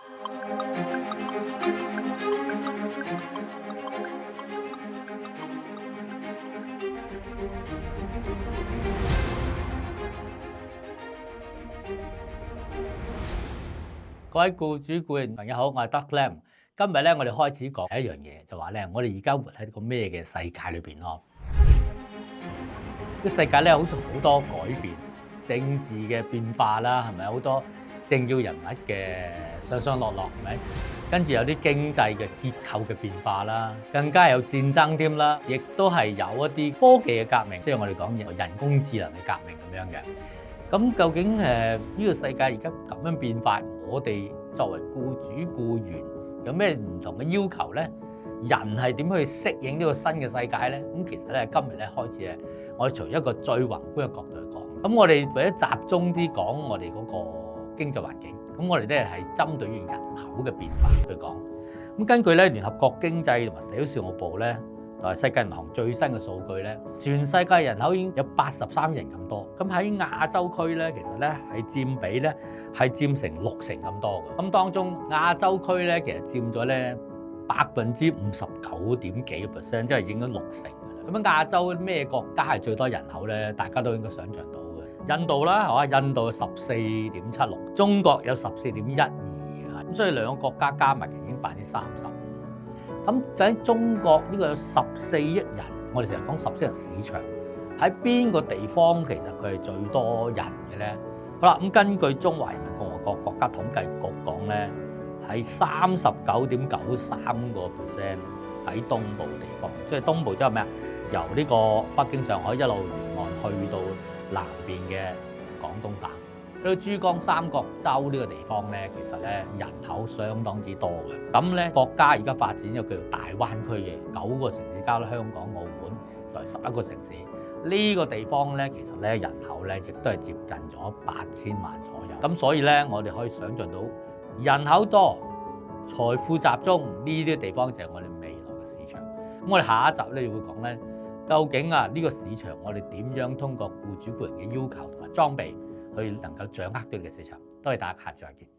各位僱主僱員朋友好，我係 Doug Lam。今日咧，我哋開始講一樣嘢，就話咧，我哋而家活喺個咩嘅世界裏邊咯？個世界咧，好似好多改變，政治嘅變化啦，係咪好多政要人物嘅上上落落，係咪？跟住有啲經濟嘅結構嘅變化啦，更加有戰爭添啦，亦都係有一啲科技嘅革命，即係我哋講人工智能嘅革命咁樣嘅。咁究竟呢個世界而家咁樣變化，我哋作為僱主僱員有咩唔同嘅要求咧？人係點去適應呢個新嘅世界咧？咁其實咧，今日咧開始咧，我哋從一個最宏觀嘅角度去講。咁我哋為咗集中啲講我哋嗰個經濟環境，咁我哋咧係針對於人口嘅變化去講。咁根據咧聯合國經濟同埋社會事務部咧，同埋世界銀行最新嘅數據咧，全世界人口已經有83億人咁多。咁喺亞洲區咧，其實咧係佔比咧係佔成60%咁多嘅。咁當中亞洲區咧，其實佔咗咧59.幾%，即係已經60%㗎啦。咁亞洲咩國家係最多人口咧？大家都應該想像到嘅。印度啦，係嘛？印度14.76%，中國有14.12%啊。咁所以兩個國家加埋已經30%。咁喺中國呢個有14億人，我哋成日講14億人市場，喺邊個地方其實佢係最多人嘅咧？好啦，咁根據中華人民共和國國家統計局講咧，係39.93% 喺東部地方，即係東部即係咩啊？由呢個北京、上海一路沿岸去到南邊嘅廣東省。去到珠江三角洲呢個地方咧，其實咧人口相當之多嘅。咁咧國家而家發展一個叫做大灣區嘅9個城市，加咗香港、澳門就係11個城市。呢個地方咧，其實咧人口咧亦都係接近咗8000萬左右。咁所以咧，我哋可以想像到人口多、財富集中呢啲地方就係我哋未來嘅市場。咁我哋下一集咧會講咧，究竟呢個市場我哋點樣通過僱主僱員嘅要求同埋裝備，去能夠掌握到呢個市場。多謝大家，下次再見。